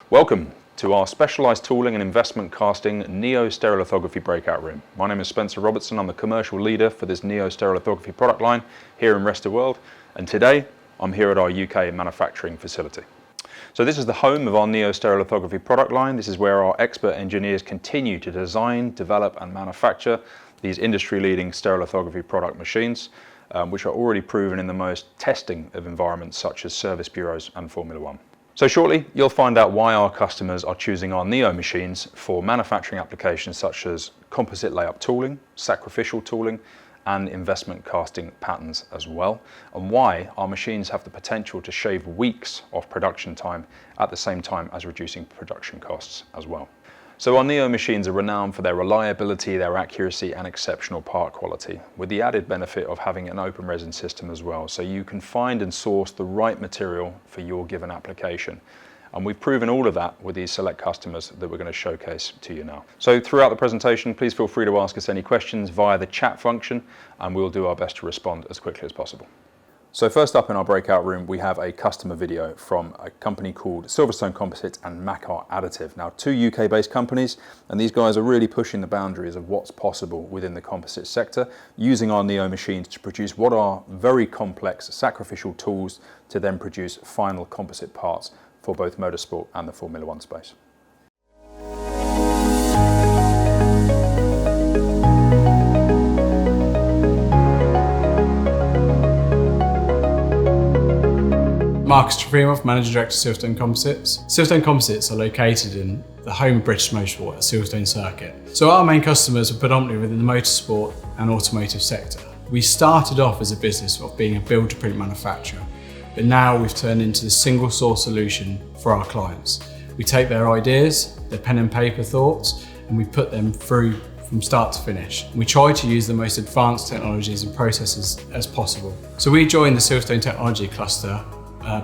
Welcome to our specialised tooling and investment casting Neo Stereolithography breakout room. My name is Spencer Robertson. I'm the commercial leader for this Neo Stereolithography product line here in Rest of World, and today I'm here at our UK manufacturing facility. So this is the home of our Neo Stereolithography product line. This is where our expert engineers continue to design, develop and manufacture these industry-leading stereolithography product machines, which are already proven in the most testing of environments such as service bureaus and Formula One. So shortly, you'll find out why our customers are choosing our Neo machines for manufacturing applications such as composite layup tooling, sacrificial tooling, and investment casting patterns as well, and why our machines have the potential to shave weeks off production time at the same time as reducing production costs as well. So our Neo machines are renowned for their reliability, their accuracy and exceptional part quality, with the added benefit of having an open resin system as well, so you can find and source the right material for your given application. And we've proven all of that with these select customers that we're going to showcase to you now. So throughout the presentation, please feel free to ask us any questions via the chat function, and we'll do our best to respond as quickly as possible. So first up in our breakout room, we have a customer video from a company called Silverstone Composites and Macar Additive. Now, two UK-based companies, and these guys are really pushing the boundaries of what's possible within the composite sector, using our Neo machines to produce what are very complex sacrificial tools to then produce final composite parts for both motorsport and the Formula One space. Marcus Trofimov, Managing Director of Silverstone Composites. Silverstone Composites are located in the home of British Motorsport at Silverstone Circuit. So our main customers are predominantly within the motorsport and automotive sector. We started off as a business of being a build-to-print manufacturer, but now we've turned into the single source solution for our clients. We take their ideas, their pen and paper thoughts, and we put them through from start to finish. We try to use the most advanced technologies and processes as possible. So we joined the Silverstone Technology Cluster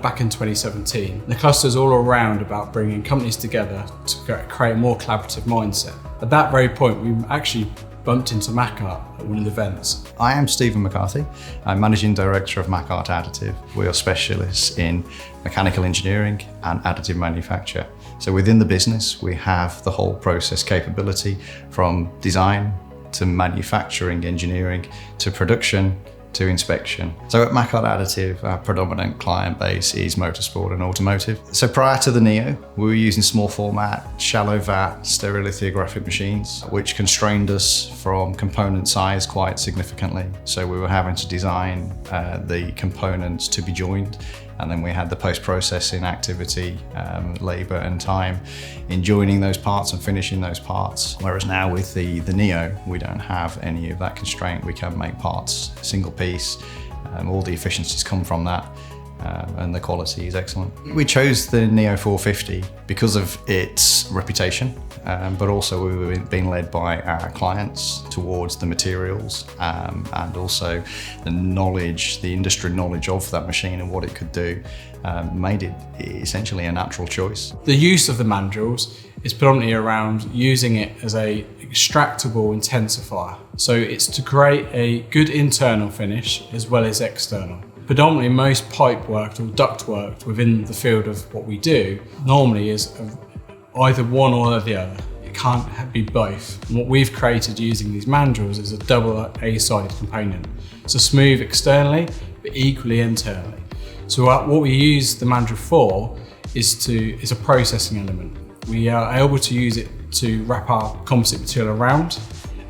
back in 2017. The cluster is all around about bringing companies together to create a more collaborative mindset. At that very point, we actually bumped into Macar at one of the events. I am Stephen McCarthy. I'm Managing Director of Macar Additive. We are specialists in mechanical engineering and additive manufacture. So within the business, we have the whole process capability from design to manufacturing, engineering to production, to inspection. So at Macar Additive, our predominant client base is motorsport and automotive. So prior to the Neo, we were using small format, shallow vat, stereolithographic machines, which constrained us from component size quite significantly. So we were having to design the components to be joined, and then we had the post-processing activity, labour and time in joining those parts and finishing those parts. Whereas now with the Neo, we don't have any of that constraint. We can make parts single piece, all the efficiencies come from that, and the quality is excellent. We chose the Neo 450 because of its reputation, but also we were being led by our clients towards the materials, and also the knowledge, the industry knowledge of that machine and what it could do, made it essentially a natural choice. The use of the mandrels is predominantly around using it as a extractable intensifier. So it's to create a good internal finish as well as external. Predominantly most pipe work or duct work within the field of what we do normally is either one or the other. It can't be both. And what we've created using these mandrels is a double A-sided component. So smooth externally, but equally internally. So what we use the mandrel for is a processing element. We are able to use it to wrap our composite material around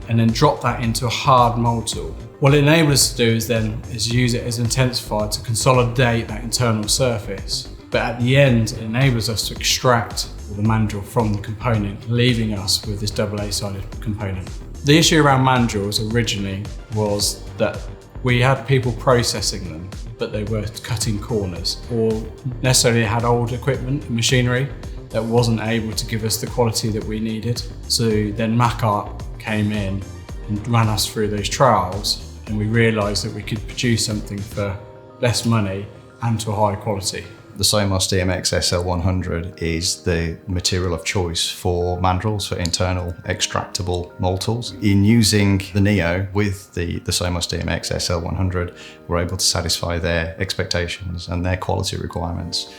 and then drop that into a hard mold tool. What it enables us to do is use it as an intensifier to consolidate that internal surface. But at the end, it enables us to extract the mandrel from the component, leaving us with this double A-sided component. The issue around mandrels originally was that we had people processing them, but they were cutting corners, or necessarily had old equipment and machinery that wasn't able to give us the quality that we needed. So then Macar came in and ran us through those trials, and we realised that we could produce something for less money and to a higher quality. The Somos DMX SL100 is the material of choice for mandrels, for internal extractable mold tools. In using the Neo with the Somos DMX SL100, we're able to satisfy their expectations and their quality requirements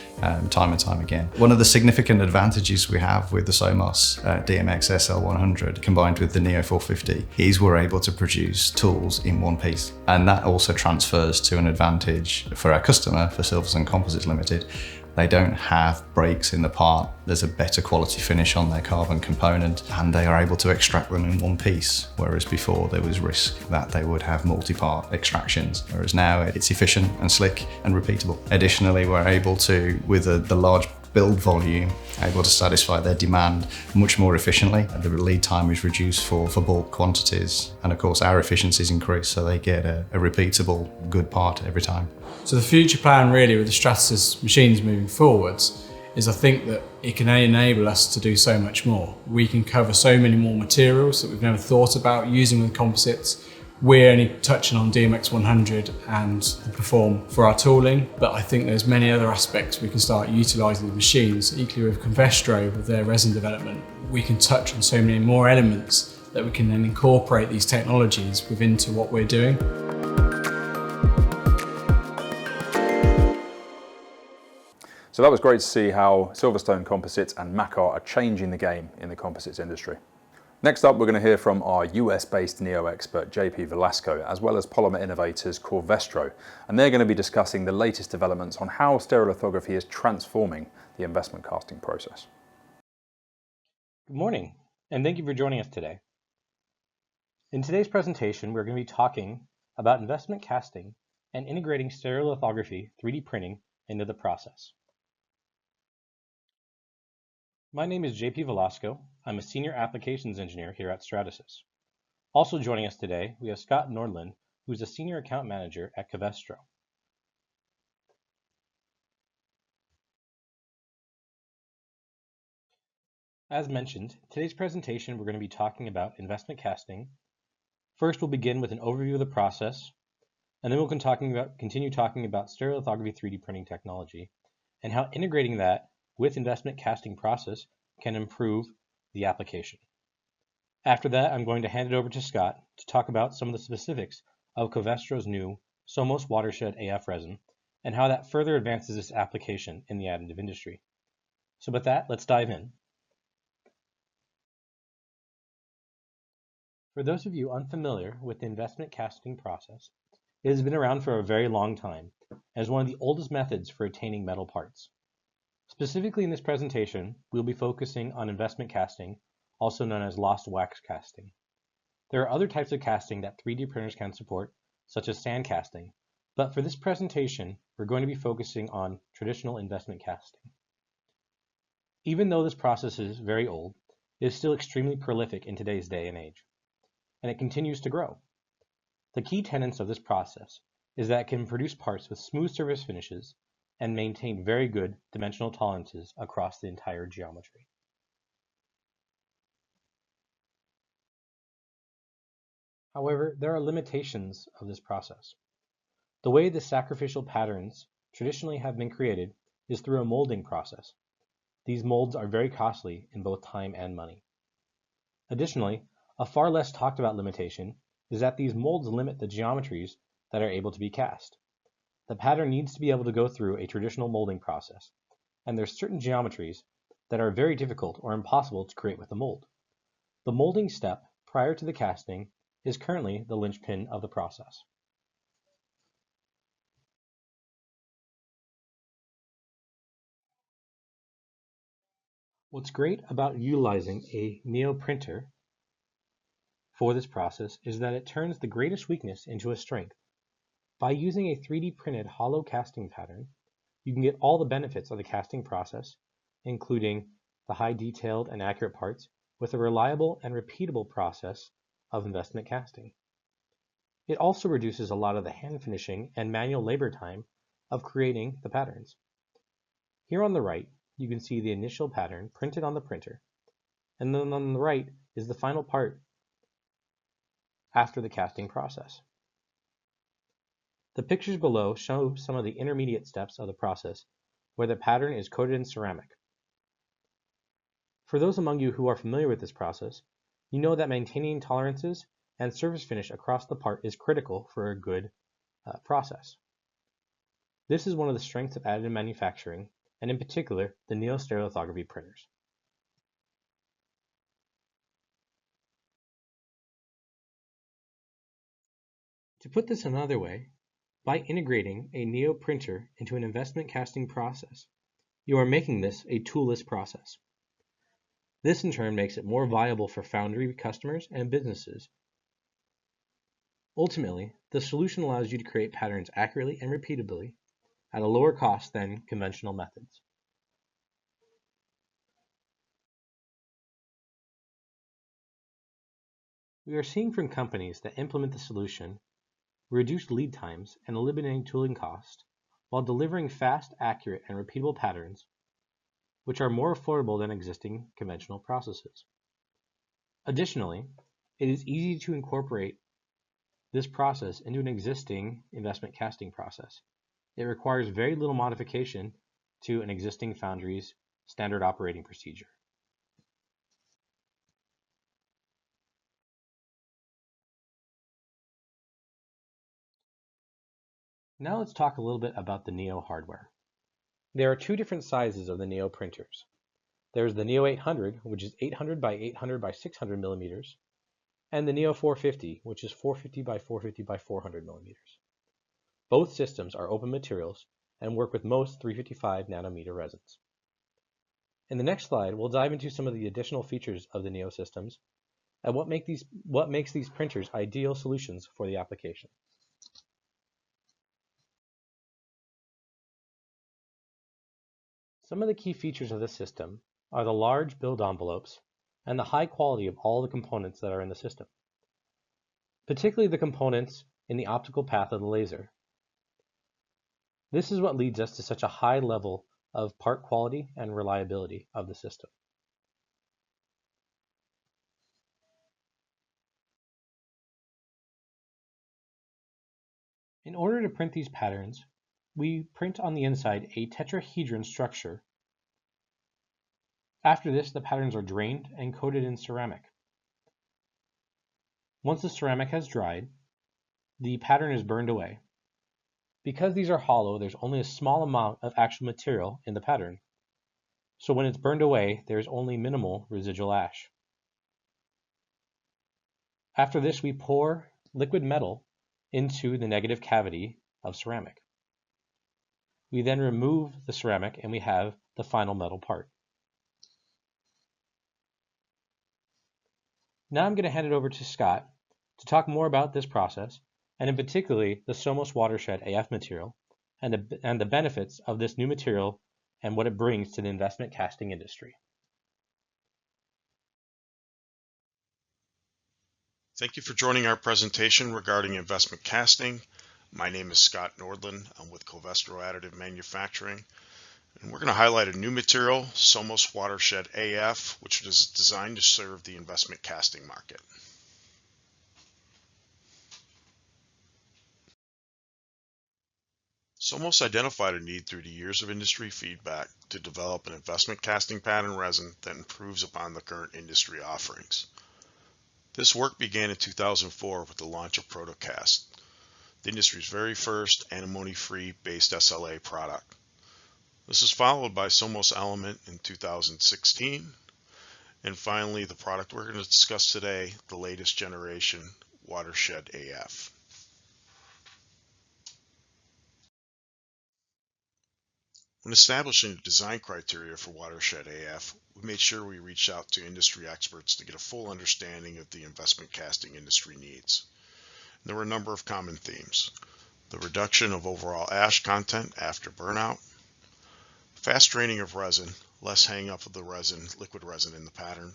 time and time again. One of the significant advantages we have with the Somos DMX SL100 combined with the Neo 450 is we're able to produce tools in one piece. And that also transfers to an advantage for our customer, for Silvers and Composites Limited. They don't have breaks in the part, there's a better quality finish on their carbon component, and they are able to extract them in one piece, whereas before there was risk that they would have multi-part extractions, whereas now it's efficient and slick and repeatable. Additionally, we're able to, with the large build volume, able to satisfy their demand much more efficiently. The lead time is reduced for bulk quantities, and of course our efficiencies increase, so they get a repeatable good part every time. So the future plan really with the Stratasys machines moving forwards is I think that it can enable us to do so much more. We can cover so many more materials that we've never thought about using with composites. We're only touching on DMX 100 and the Perform for our tooling, but I think there's many other aspects we can start utilising the machines. Equally with Covestro, with their resin development, we can touch on so many more elements that we can then incorporate these technologies within to what we're doing. So that was great to see how Silverstone Composites and Macar are changing the game in the composites industry. Next up, we're going to hear from our US-based Neo expert, JP Velasco, as well as polymer innovators Covestro, and they're going to be discussing the latest developments on how stereolithography is transforming the investment casting process. Good morning, and thank you for joining us today. In today's presentation, we're going to be talking about investment casting and integrating stereolithography 3D printing into the process. My name is JP Velasco. I'm a Senior Applications Engineer here at Stratasys. Also joining us today, we have Scott Nordland, who's a Senior Account Manager at Covestro. As mentioned, today's presentation we're going to be talking about investment casting. First, we'll begin with an overview of the process, and then we'll continue talking about stereolithography 3D printing technology and how integrating that with investment casting process can improve the application. After that, I'm going to hand it over to Scott to talk about some of the specifics of Covestro's new Somos Watershed AF resin and how that further advances its application in the additive industry. So with that, let's dive in. For those of you unfamiliar with the investment casting process, it has been around for a very long time as one of the oldest methods for attaining metal parts. Specifically in this presentation, we'll be focusing on investment casting, also known as lost wax casting. There are other types of casting that 3D printers can support, such as sand casting, but for this presentation, we're going to be focusing on traditional investment casting. Even though this process is very old, it is still extremely prolific in today's day and age, and it continues to grow. The key tenets of this process is that it can produce parts with smooth surface finishes and maintain very good dimensional tolerances across the entire geometry. However, there are limitations of this process. The way the sacrificial patterns traditionally have been created is through a molding process. These molds are very costly in both time and money. Additionally, a far less talked about limitation is that these molds limit the geometries that are able to be cast. The pattern needs to be able to go through a traditional molding process, and there's certain geometries that are very difficult or impossible to create with a mold. The molding step prior to the casting is currently the linchpin of the process. What's great about utilizing a Neo printer for this process is that it turns the greatest weakness into a strength. By using a 3D printed hollow casting pattern, you can get all the benefits of the casting process, including the high detailed and accurate parts, with a reliable and repeatable process of investment casting. It also reduces a lot of the hand finishing and manual labor time of creating the patterns. Here on the right, you can see the initial pattern printed on the printer, and then on the right is the final part after the casting process. The pictures below show some of the intermediate steps of the process where the pattern is coated in ceramic. For those among you who are familiar with this process, you know that maintaining tolerances and surface finish across the part is critical for a good process. This is one of the strengths of additive manufacturing, and in particular, the Neo Stereolithography printers. To put this another way, by integrating a Neo printer into an investment casting process, you are making this a toolless process. This in turn makes it more viable for foundry customers and businesses. Ultimately, the solution allows you to create patterns accurately and repeatably at a lower cost than conventional methods. We are seeing from companies that implement the solution reduced lead times and eliminating tooling cost while delivering fast, accurate, and repeatable patterns, which are more affordable than existing conventional processes. Additionally, it is easy to incorporate this process into an existing investment casting process. It requires very little modification to an existing foundry's standard operating procedure. Now let's talk a little bit about the Neo hardware. There are two different sizes of the Neo printers. There's the Neo 800, which is 800 by 800 by 600 millimeters, and the Neo 450, which is 450 by 450 by 400 millimeters. Both systems are open materials and work with most 355 nanometer resins. In the next slide, we'll dive into some of the additional features of the Neo systems and what makes these printers ideal solutions for the application. Some of the key features of this system are the large build envelopes and the high quality of all the components that are in the system, particularly the components in the optical path of the laser. This is what leads us to such a high level of part quality and reliability of the system. In order to print these patterns, we print on the inside a tetrahedron structure. After this, the patterns are drained and coated in ceramic. Once the ceramic has dried, the pattern is burned away. Because these are hollow, there's only a small amount of actual material in the pattern. So when it's burned away, there's only minimal residual ash. After this, we pour liquid metal into the negative cavity of ceramic. We then remove the ceramic and we have the final metal part. Now I'm going to hand it over to Scott to talk more about this process, and in particular the Somos Watershed AF material and the benefits of this new material and what it brings to the investment casting industry. Thank you for joining our presentation regarding investment casting. My name is Scott Nordland. I'm with Covestro Additive Manufacturing, and we're going to highlight a new material, Somos Watershed AF, which is designed to serve the investment casting market. Somos identified a need through the years of industry feedback to develop an investment casting pattern resin that improves upon the current industry offerings. This work began in 2004 with the launch of Protocast, the industry's very first antimony-free based SLA product. This is followed by Somos Element in 2016, and finally the product we're going to discuss today, the latest generation Watershed AF. When establishing the design criteria for Watershed AF, we made sure we reached out to industry experts to get a full understanding of the investment casting industry needs. And there were a number of common themes: the reduction of overall ash content after burnout, fast draining of resin, less hang up of the resin, liquid resin in the pattern,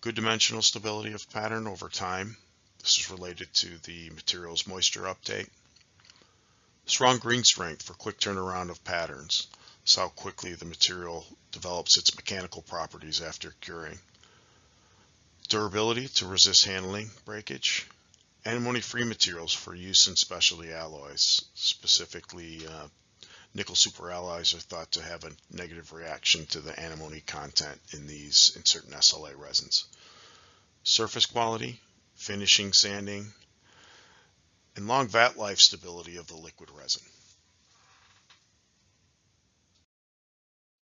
good dimensional stability of pattern over time. This is related to the material's moisture uptake. Strong green strength for quick turnaround of patterns. This is how quickly the material develops its mechanical properties after curing. Durability to resist handling breakage. Antimony-free materials for use in specialty alloys, specifically Nickel superalloys are thought to have a negative reaction to the antimony content in certain SLA resins. Surface quality, finishing, sanding, and long vat life stability of the liquid resin.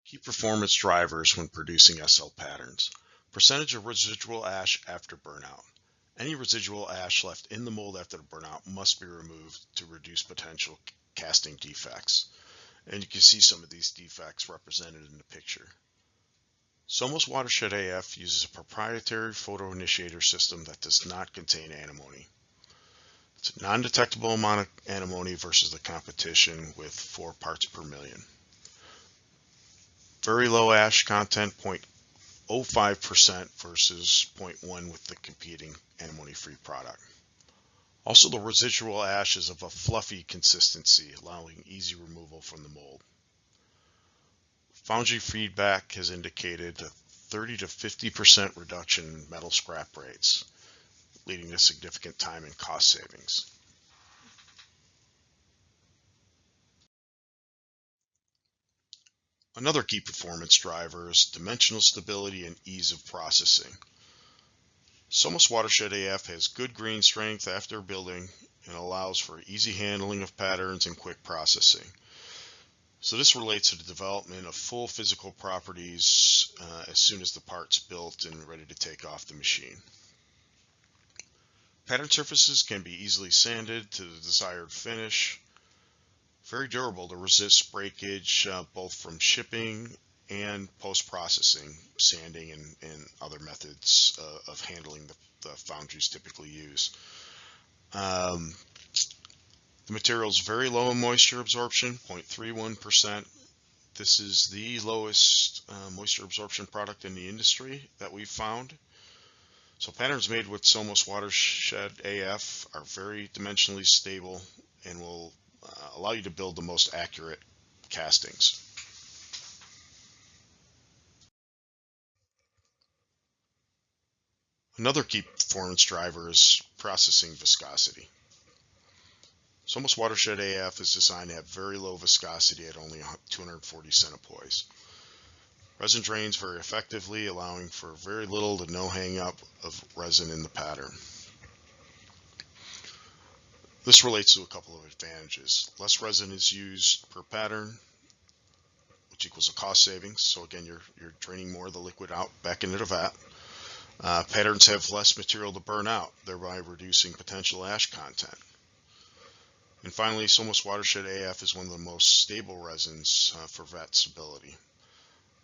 Key performance drivers when producing SL patterns. Percentage of residual ash after burnout. Any residual ash left in the mold after the burnout must be removed to reduce potential casting defects. And you can see some of these defects represented in the picture. Somos Watershed AF uses a proprietary photo initiator system that does not contain antimony. It's a non-detectable amount of antimony versus the competition with 4 parts per million. Very low ash content, 0.05% versus 0.1 with the competing antimony-free product. Also, the residual ash is of a fluffy consistency, allowing easy removal from the mold. Foundry feedback has indicated a 30 to 50% reduction in metal scrap rates, leading to significant time and cost savings. Another key performance driver is dimensional stability and ease of processing. Somos Watershed AF has good grain strength after building and allows for easy handling of patterns and quick processing. So this relates to the development of full physical properties as soon as the part's built and ready to take off the machine. Pattern surfaces can be easily sanded to the desired finish. Very durable to resist breakage both from shipping and post-processing, sanding and other methods of handling the foundries typically use. The material is very low in moisture absorption, 0.31%. This is the lowest moisture absorption product in the industry that we've found. So patterns made with Somos Watershed AF are very dimensionally stable and will allow you to build the most accurate castings. Another key performance driver is processing viscosity. Somos Watershed AF is designed to have very low viscosity at only 240 centipoise. Resin drains very effectively, allowing for very little to no hang-up of resin in the pattern. This relates to a couple of advantages. Less resin is used per pattern, which equals a cost savings. So again, you're draining more of the liquid out back into the vat. Patterns have less material to burn out, thereby reducing potential ash content. And finally, Somos Watershed AF is one of the most stable resins for vat stability.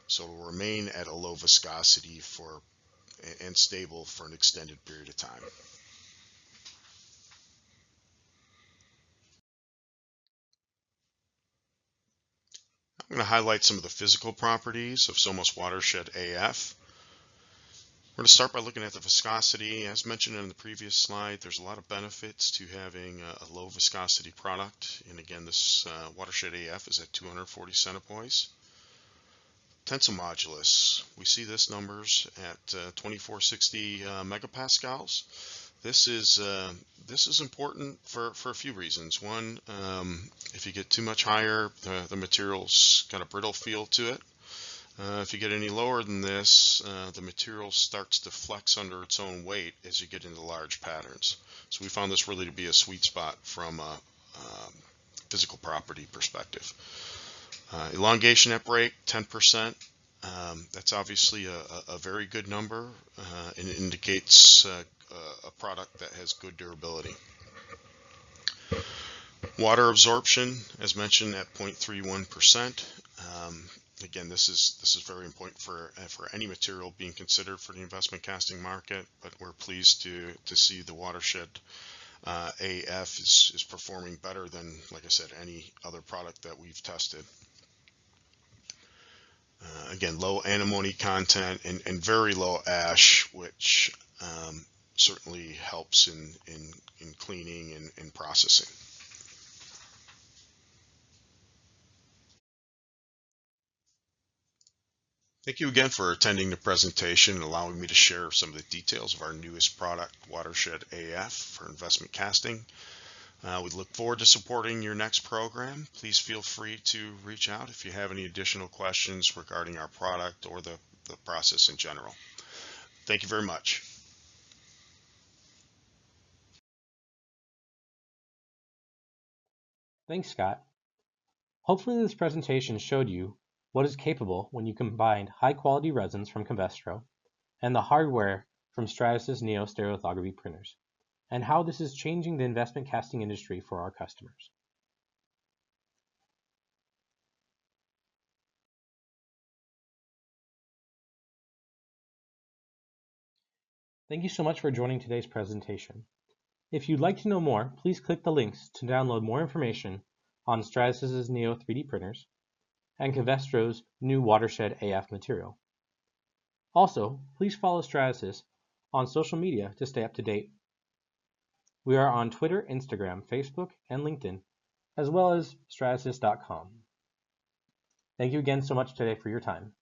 So it will remain at a low viscosity and stable for an extended period of time. I'm going to highlight some of the physical properties of Somos Watershed AF. We're going to start by looking at the viscosity. As mentioned in the previous slide, there's a lot of benefits to having a low viscosity product. And again, this Watershed AF is at 240 centipoise. Tensile modulus, we see this numbers at 2460 megapascals. This is important for a few reasons. One, if you get too much higher, the material's got a brittle feel to it. If you get any lower than this, the material starts to flex under its own weight as you get into large patterns. So we found this really to be a sweet spot from a physical property perspective. Elongation at break, 10%. That's obviously a very good number and it indicates a product that has good durability. Water absorption, as mentioned, at 0.31%. Again, this is very important for any material being considered for the investment casting market, but we're pleased to see the Watershed AF is performing better than, like I said, any other product that we've tested. Again, low antimony content and very low ash, which certainly helps in cleaning and processing. Thank you again for attending the presentation and allowing me to share some of the details of our newest product, Watershed AF, for investment casting. We look forward to supporting your next program. Please feel free to reach out if you have any additional questions regarding our product or the process in general. Thank you very much. Thanks, Scott. Hopefully this presentation showed you what is capable when you combine high-quality resins from Covestro and the hardware from Stratasys Neo Stereolithography printers, and how this is changing the investment casting industry for our customers. Thank you so much for joining today's presentation. If you'd like to know more, please click the links to download more information on Stratasys' Neo 3D printers and Covestro's new Watershed AF material. Also, please follow Stratasys on social media to stay up to date. We are on Twitter, Instagram, Facebook, and LinkedIn, as well as stratasys.com. Thank you again so much today for your time.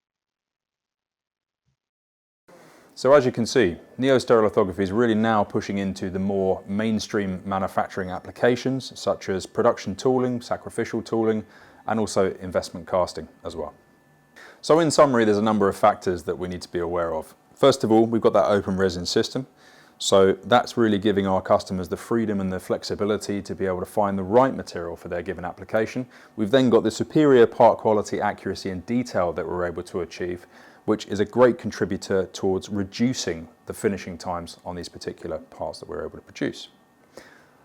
So as you can see, Neo Stereolithography is really now pushing into the more mainstream manufacturing applications such as production tooling, sacrificial tooling, and also investment casting as well. So in summary, there's a number of factors that we need to be aware of. First of all, we've got that open resin system. So that's really giving our customers the freedom and the flexibility to be able to find the right material for their given application. We've then got the superior part quality, accuracy and detail that we're able to achieve, which is a great contributor towards reducing the finishing times on these particular parts that we're able to produce.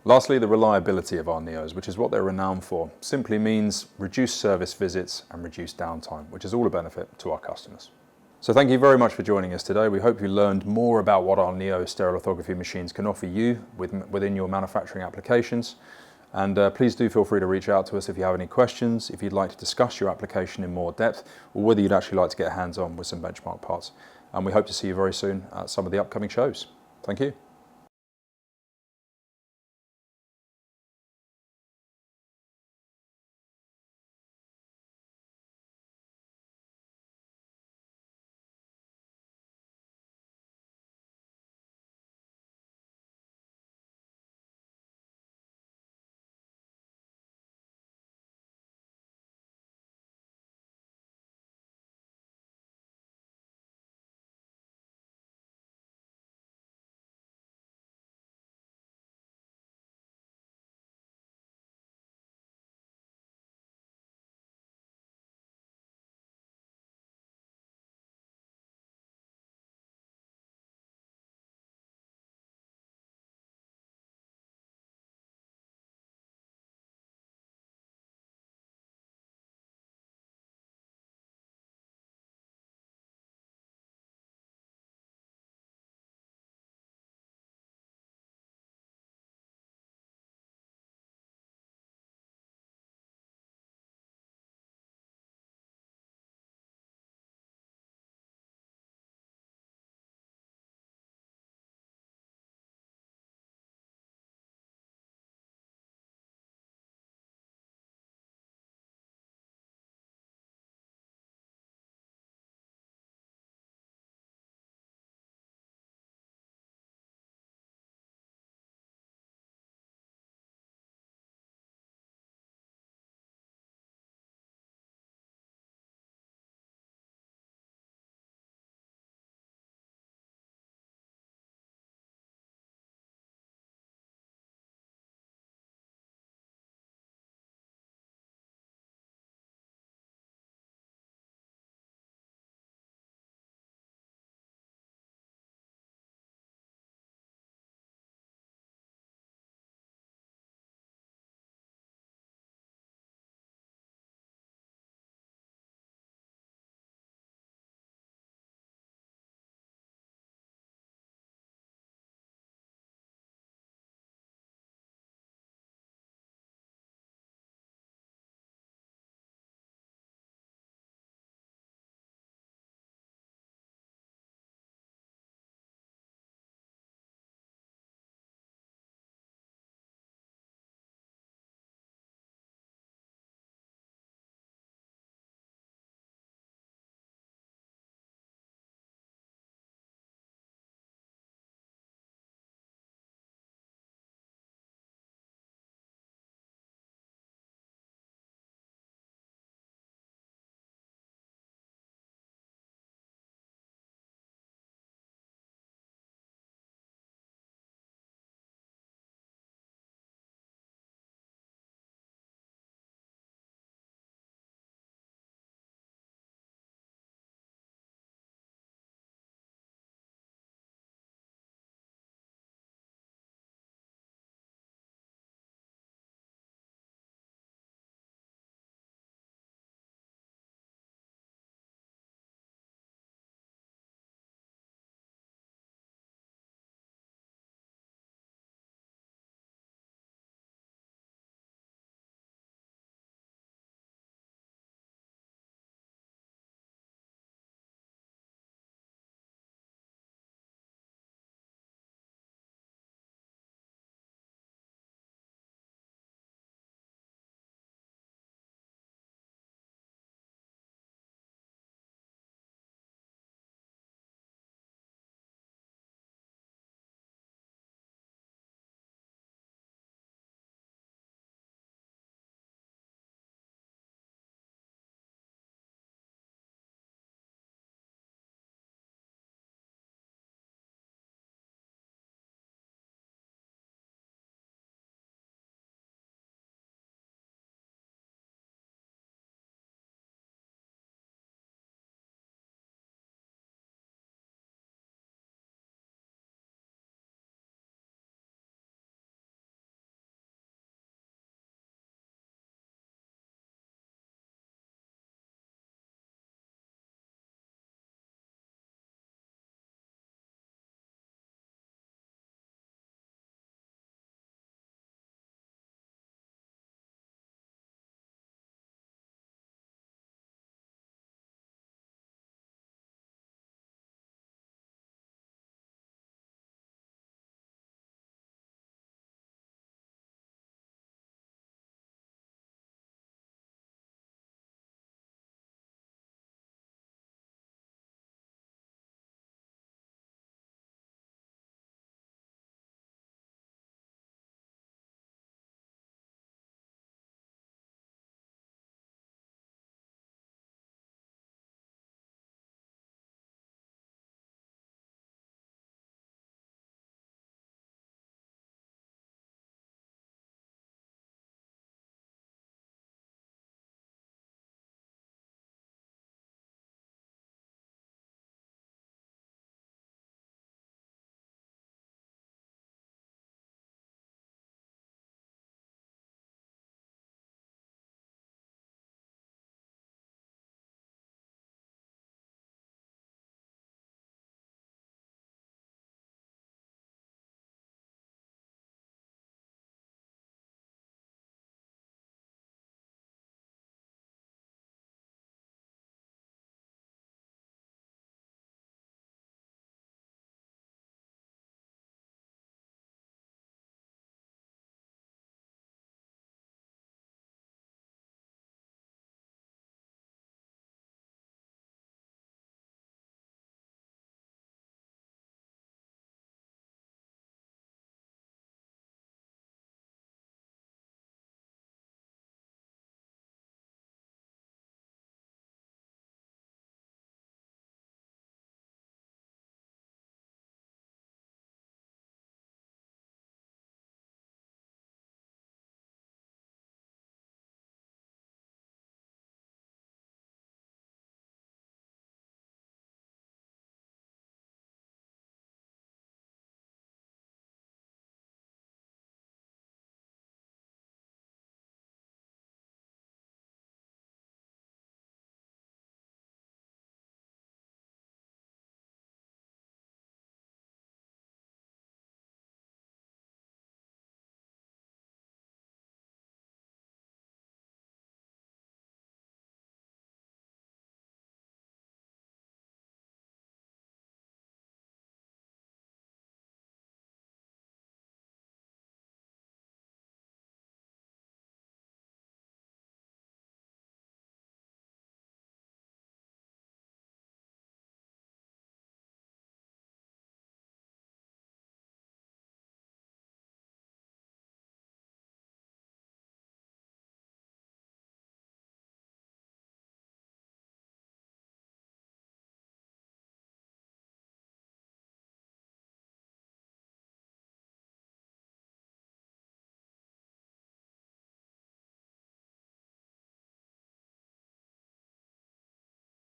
Lastly, the reliability of our Neos, which is what they're renowned for, simply means reduced service visits and reduced downtime, which is all a benefit to our customers. So thank you very much for joining us today. We hope you learned more about what our Neo Stereolithography machines can offer you within your manufacturing applications. And please do feel free to reach out to us if you have any questions, if you'd like to discuss your application in more depth, or whether you'd actually like to get hands-on with some benchmark parts. And we hope to see you very soon at some of the upcoming shows. Thank you.